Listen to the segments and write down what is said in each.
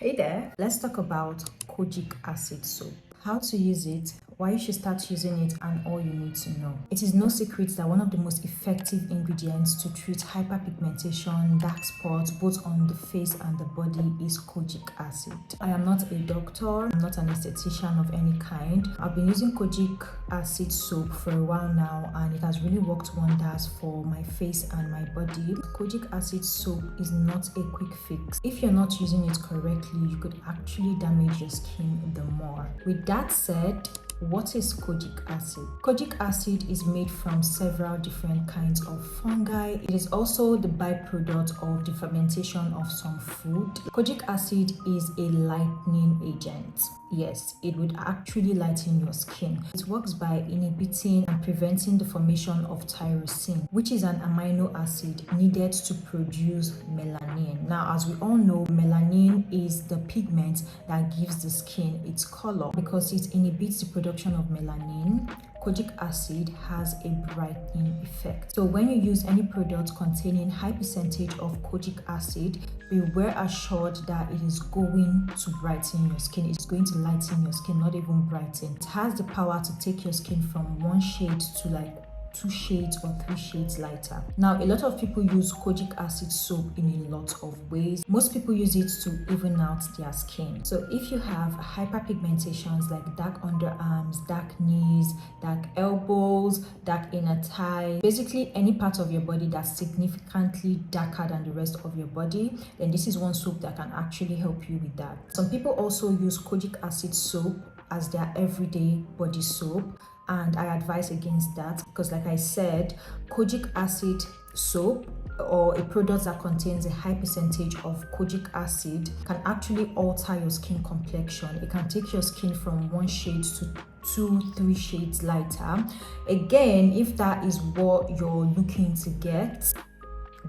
Hey there, let's talk about kojic acid soap. How to use it, why you should start using it, and all you need to know. It is no secret that one of the most effective ingredients to treat hyperpigmentation, dark spots, both on the face and the body is kojic acid. I am not a doctor, I'm not an esthetician of any kind. I've been using kojic acid soap for a while now and it has really worked wonders for my face and my body. Kojic acid soap is not a quick fix. If you're not using it correctly, you could actually damage your skin the more. With that said, what is kojic acid? Kojic acid is made from several different kinds of fungi. It is also the byproduct of the fermentation of some food. Kojic acid is a lightening agent. Yes, it would actually lighten your skin. It works by inhibiting and preventing the formation of tyrosine, which is an amino acid needed to produce melanin. Now, as we all know, melanin is the pigment that gives the skin its color. Because it inhibits the production of melanin, kojic acid has a brightening effect. So when you use any product containing high percentage of kojic acid, beware assured that it is going to brighten your skin. It's going to lighten your skin, not even brighten. It has the power to take your skin from one shade to like 2 shades or 3 shades lighter. Now, a lot of people use kojic acid soap in a lot of ways. Most people use it to even out their skin. So if you have hyperpigmentations like dark underarms, dark knees, dark elbows, dark inner thigh, basically any part of your body that's significantly darker than the rest of your body, then this is one soap that can actually help you with that. Some people also use kojic acid soap as their everyday body soap, and I advise against that because, like I said, kojic acid soap or a product that contains a high percentage of kojic acid can actually alter your skin complexion. It can take your skin from 1 shade to 2-3 shades lighter. Again, if that is what you're looking to get,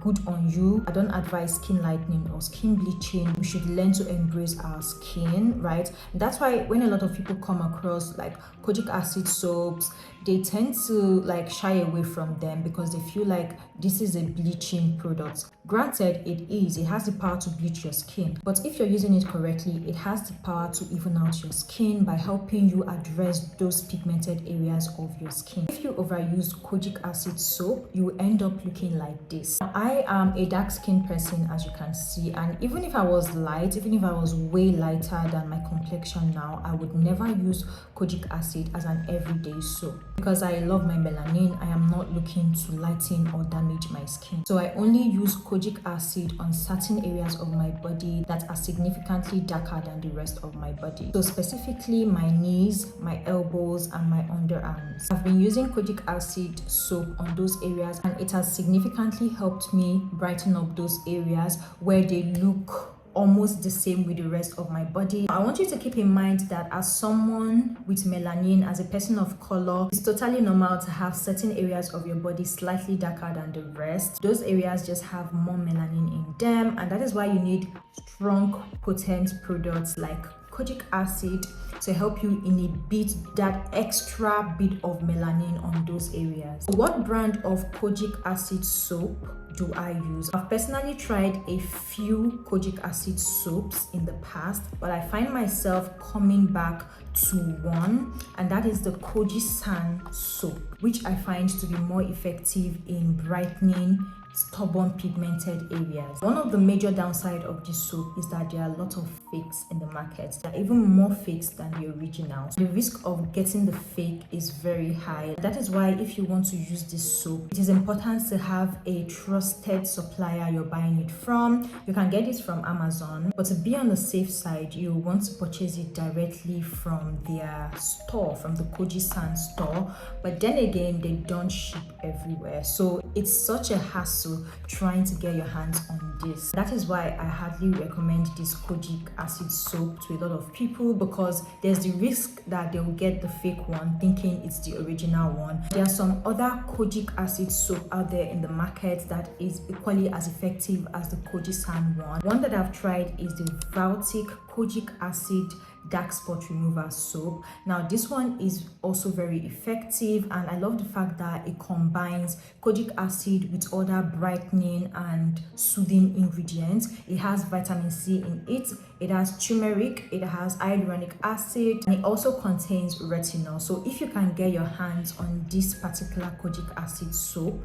good on you. I don't advise skin lightening or skin bleaching. We should learn to embrace our skin, right? That's why when a lot of people come across like kojic acid soaps, they tend to like shy away from them because they feel like this is a bleaching product. Granted, it has the power to bleach your skin, but if you're using it correctly, it has the power to even out your skin by helping you address those pigmented areas of your skin. If you overuse kojic acid soap, you will end up looking like this. I am a dark skinned person, as you can see, and even if I was light, even if I was way lighter than my complexion now, I would never use kojic acid as an everyday soap because I love my melanin. I am not looking to lighten or damage my skin. So I only use kojic acid on certain areas of my body that are significantly darker than the rest of my body. So specifically my knees, my elbows, and my underarms. I've been using kojic acid soap on those areas and it has significantly helped me brighten up those areas where they look almost the same with the rest of my body. I want you to keep in mind that as someone with melanin, as a person of color, it's totally normal to have certain areas of your body slightly darker than the rest. Those areas just have more melanin in them, and that is why you need strong, potent products like kojic acid to help you inhibit that extra bit of melanin on those areas. What brand of kojic acid soap do I use? I've personally tried a few kojic acid soaps in the past, but I find myself coming back to one, and that is the Kojie San soap, which I find to be more effective in brightening stubborn pigmented areas. One of the major downside of this soap is that there are a lot of fakes in the market. There are even more fakes than the originals. The risk of getting the fake is very high. That is why if you want to use this soap, it is important to have a trusted supplier you're buying it from. You can get it from Amazon, but to be on the safe side, you want to purchase it directly from their store, from the Kojie San store. But then again, they don't ship everywhere, so it's such a hassle trying to get your hands on this. That is why I hardly recommend this kojic acid soap to a lot of people, because there's the risk that they'll get the fake one thinking it's the original one. There are some other kojic acid soap out there in the market that is equally as effective as the Kojie San one. One that I've tried is the Valtic kojic acid dark spot remover soap. Now this one is also very effective, and I love the fact that it combines kojic acid with other brightening and soothing ingredients. It has vitamin C in it, it has turmeric, it has hyaluronic acid, and it also contains retinol. So if you can get your hands on this particular kojic acid soap,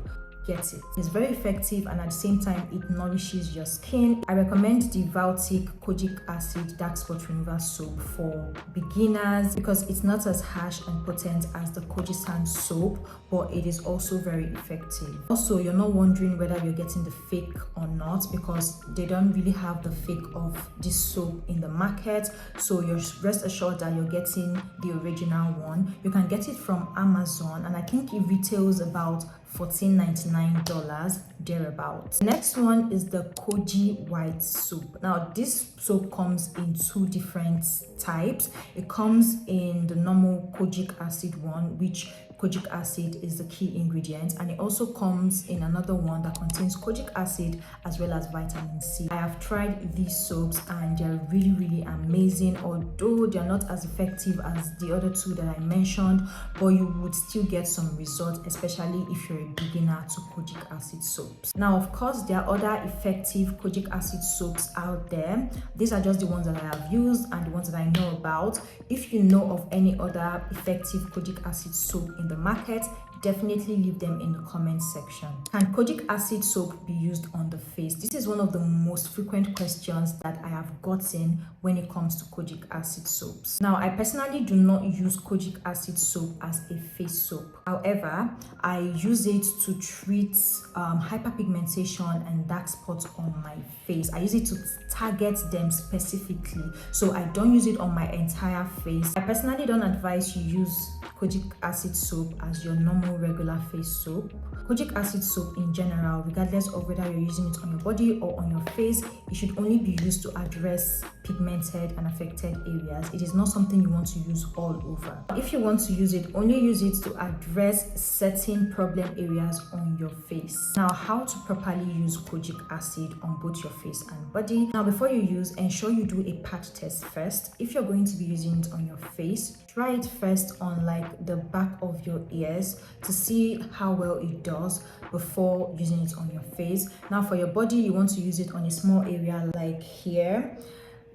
get it. It's very effective, and at the same time it nourishes your skin. I recommend the Valtic Kojic Acid Dark Spot Remover Soap for beginners because it's not as harsh and potent as the Kojie San soap, but it is also very effective. Also, you're not wondering whether you're getting the fake or not because they don't really have the fake of this soap in the market, so you're rest assured that you're getting the original one. You can get it from Amazon, and I think it retails about $14.99 thereabouts. Next one is the Kojie white soap. Now this soap comes in two different types. It comes in the normal kojic acid one, which kojic acid is the key ingredient, and it also comes in another one that contains kojic acid as well as vitamin C. I have tried these soaps and they're really amazing, although they're not as effective as the other two that I mentioned, but you would still get some results, especially if you're a beginner to kojic acid soaps. Now of course there are other effective kojic acid soaps out there. These are just the ones that I have used and the ones that I know about. If you know of any other effective kojic acid soap in the market, definitely leave them in the comment section. Can kojic acid soap be used on the face? This is one of the most frequent questions that I have gotten when it comes to kojic acid soaps. Now I personally do not use kojic acid soap as a face soap. However, I use it to treat hyperpigmentation and dark spots on my face. I use it to target them specifically, so I don't use it on my entire face. I personally don't advise you use kojic acid soap as your normal regular face soap. Kojic acid soap in general, regardless of whether you're using it on your body or on your face, it should only be used to address pigmented and affected areas. It is not something you want to use all over. If you want to use it, only use it to address certain problem areas on your face. Now, how to properly use kojic acid on both your face and body. Now, before you use, ensure you do a patch test first. If you're going to be using it on your face, try it first on like the back of your ears to see how well it does before using it on your face. Now for your body, you want to use it on a small area like here.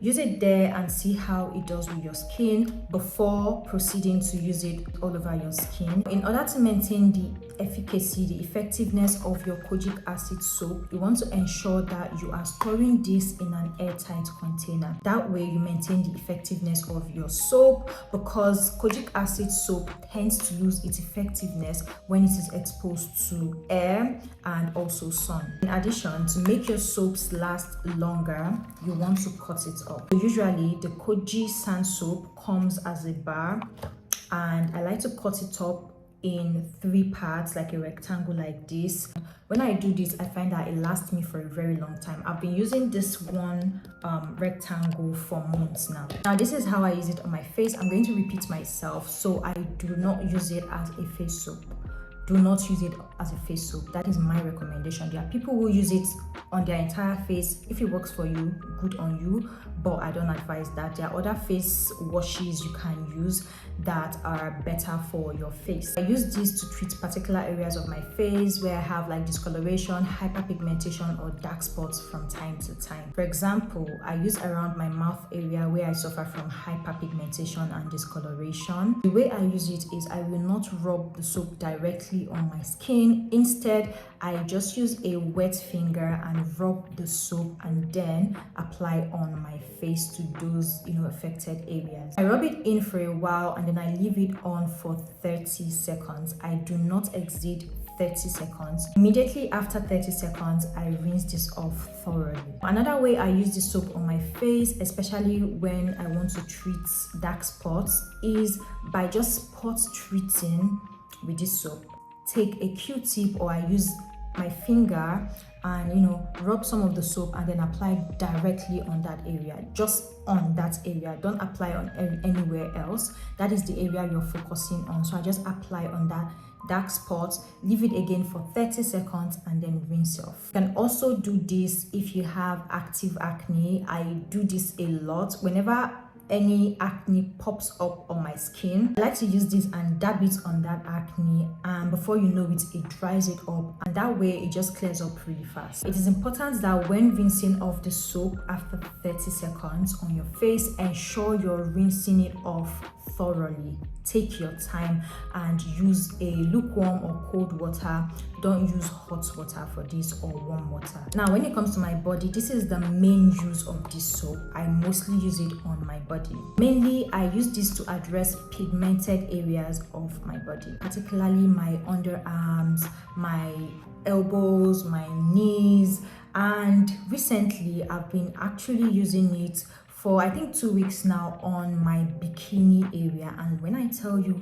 Use it there and see how it does with your skin before proceeding to use it all over your skin. In order to maintain the efficacy, the effectiveness of your kojic acid soap, you want to ensure that you are storing this in an airtight container. That way you maintain the effectiveness of your soap, because kojic acid soap tends to lose its effectiveness when it is exposed to air and also sun. In addition, to make your soaps last longer, you want to cut it up. So usually the Kojie San soap comes as a bar, and I like to cut it up in 3 parts, like a rectangle like this. When I do this, I find that it lasts me for a very long time. I've been using this one rectangle for months now. Now this is how I use it on my face. I'm going to repeat myself. So I do not use it as a face soap. Do not use it as a face soap. That is my recommendation. There are people who use it on their entire face. If it works for you, good on you, but I don't advise that. There are other face washes you can use that are better for your face. I use this to treat particular areas of my face where I have like discoloration, hyperpigmentation, or dark spots from time to time. For example, I use around my mouth area where I suffer from hyperpigmentation and discoloration. The way I use it is I will not rub the soap directly on my skin. Instead, I just use a wet finger and rub the soap and then apply on my face to those affected areas. I rub it in for a while and then I leave it on for 30 seconds. I do not exceed 30 seconds. Immediately after 30 seconds, I rinse this off thoroughly. Another way I use this soap on my face, especially when I want to treat dark spots, is by just spot treating with this soap. Take a Q-tip, or I use my finger and rub some of the soap and then apply directly on that area, just on that area. Don't apply on anywhere else. That is the area you're focusing on. So I just apply on that dark spot, leave it again for 30 seconds and then rinse off. You can also do this if you have active acne. I do this a lot. Whenever any acne pops up on my skin, I like to use this and dab it on that acne, and before you know it, it dries it up, and that way it just clears up really fast. It is important that when rinsing off the soap after 30 seconds on your face, ensure you're rinsing it off thoroughly. Take your time and use a lukewarm or cold water. Don't use hot water for this or warm water. Now, when it comes to my body, this is the main use of this soap. I mostly use it on my body. Mainly, I use this to address pigmented areas of my body, particularly my underarms, my elbows, my knees, and recently I've been actually using it for I think 2 weeks now on my bikini area, and when I tell you,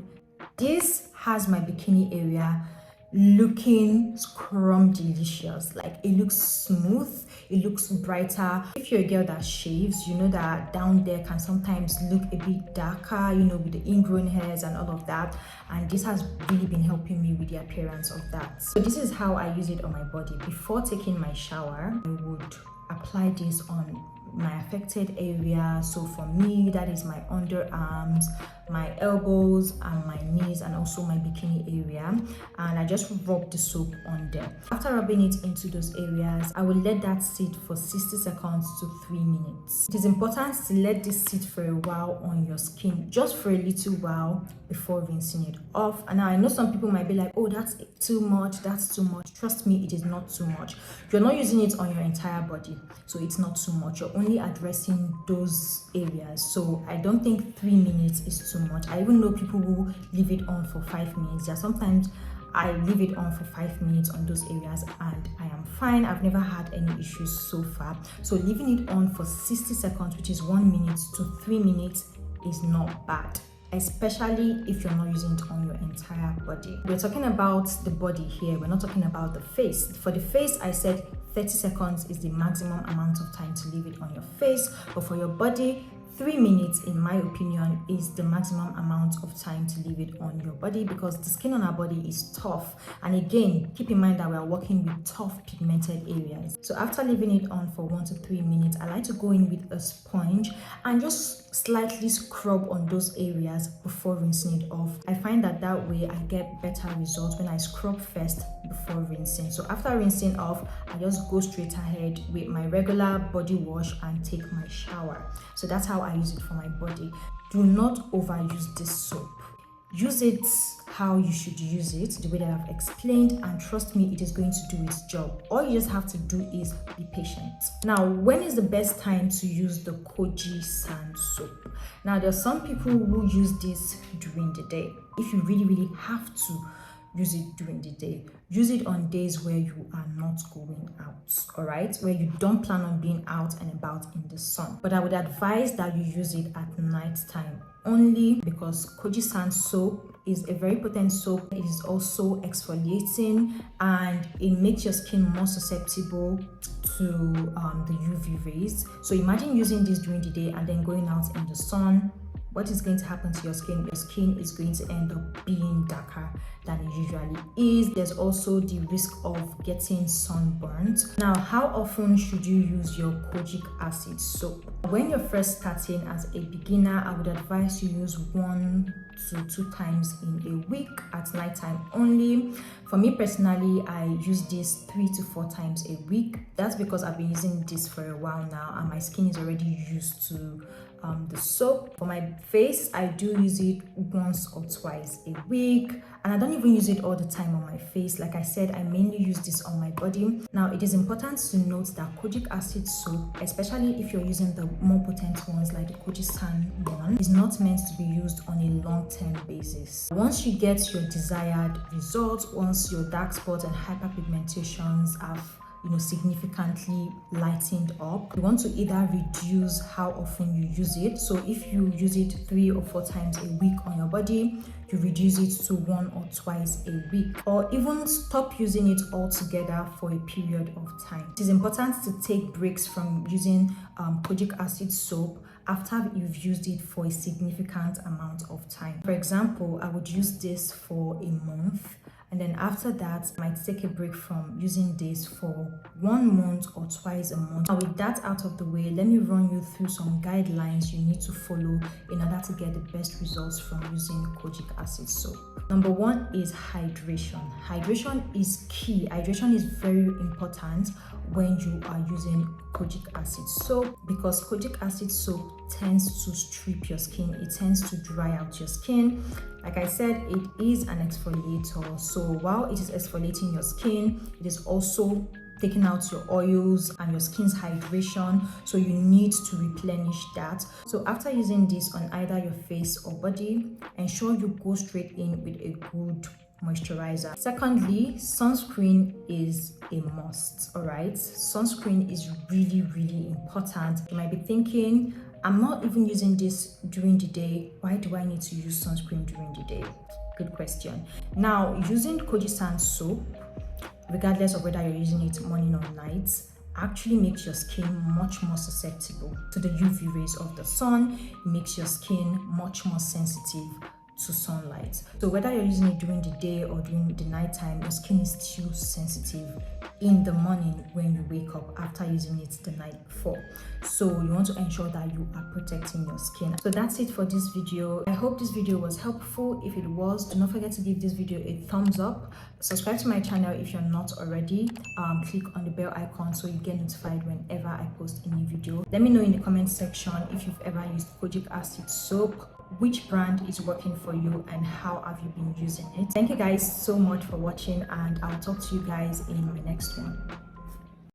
this has my bikini area looking scrum delicious. Like, it looks smooth, it looks brighter. If you're a girl that shaves, you know that down there can sometimes look a bit darker, you know, with the ingrown hairs and all of that, and this has really been helping me with the appearance of that. So this is how I use it on my body. Before taking my shower, I would apply this on my affected area. So for me, that is my underarms, my elbows, and my knees, and also my bikini area, and I just rub the soap on there. After rubbing it into those areas, I will let that sit for 60 seconds to 3 minutes. It is important to let this sit for a while on your skin, just for a little while before rinsing it off. And I know some people might be like, oh, that's too much, that's too much. Trust me, it is not too much. You're not using it on your entire body, so it's not too much. You're only addressing those areas, so I don't think 3 minutes is too much. I even know people who leave it on for 5 minutes. Yeah, sometimes I leave it on for 5 minutes on those areas and I am fine. I've never had any issues so far. So leaving it on for 60 seconds, which is 1 minute to 3 minutes, is not bad, especially if you're not using it on your entire body. We're talking about the body here, we're not talking about the face. For the face, I said 30 seconds is the maximum amount of time to leave it on your face, but for your body, 3 minutes, in my opinion, is the maximum amount of time to leave it on your body, because the skin on our body is tough. And again, keep in mind that we are working with tough pigmented areas. So after leaving it on for 1 to 3 minutes, I like to go in with a sponge and just slightly scrub on those areas before rinsing it off. I find that way I get better results when I scrub first before rinsing. So after rinsing off, I just go straight ahead with my regular body wash and take my shower. So that's how I use it for my body. Do not overuse this soap. Use it how you should use it, the way that I've explained, and trust me, it is going to do its job. All you just have to do is be patient. Now, when is the best time to use the Kojie San soap? Now, there are some people who use this during the day. If you really have to use it during the day, use it on days where you are not going out, all right, where you don't plan on being out and about in the sun. But I would advise that you use it at night time only, because Kojie San soap is a very potent soap. It is also exfoliating and it makes your skin more susceptible to the UV rays. So imagine using this during the day and then going out in the sun. What is going to happen to your skin? Your skin is going to end up being darker than it usually is. There's also the risk of getting sunburnt. Now, how often should you use your kojic acid soap? When you're first starting as a beginner, I would advise you use 1 to 2 times in a week at nighttime only. For me personally, I use this 3 to 4 times a week. That's because I've been using this for a while now and my skin is already used to the soap. For my face, I do use it once or twice a week, and I don't even use it all the time on my face. Like I said, I mainly use this on my body. Now, it is important to note that kojic acid soap, especially if you're using the more potent ones like the Kojie San one, is not meant to be used on a long-term basis. Once you get your desired results, once your dark spots and hyperpigmentations have significantly lightened up, you want to either reduce how often you use it. So if you use it 3 or 4 times a week on your body, you reduce it to 1 or twice a week, or even stop using it altogether for a period of time. It is important to take breaks from using kojic acid soap after you've used it for a significant amount of time. For example, I would use this for a month and then after that I might take a break from using this for 1 month or twice a month. Now with that out of the way, let me run you through some guidelines you need to follow in order to get the best results from using kojic acid soap. Number 1 is hydration. Hydration is key. Hydration is very important when you are using kojic acid soap, because kojic acid soap tends to strip your skin. It tends to dry out your skin. Like I said, it is an exfoliator, so while it is exfoliating your skin, it is also taking out your oils and your skin's hydration, so you need to replenish that. So after using this on either your face or body, ensure you go straight in with a good moisturizer. Secondly, sunscreen is a must. All right, sunscreen is really important. You might be thinking, I'm not even using this during the day, why do I need to use sunscreen during the day? Good question. Now, using Kojie San soap, regardless of whether you're using it morning or night, actually makes your skin much more susceptible to the UV rays of the sun. It makes your skin much more sensitive to sunlight. So whether you're using it during the day or during the night time, your skin is still sensitive in the morning when you wake up after using it the night before. So you want to ensure that you are protecting your skin. So that's it for this video. I hope this video was helpful. If it was, do not forget to give this video a thumbs up. Subscribe to my channel if you're not already. Click on the bell icon so you get notified whenever I post a new video. Let me know in the comment section if you've ever used kojic acid soap, which brand is working for you, and how have you been using it. Thank you guys so much for watching, and I'll talk to you guys in my next one.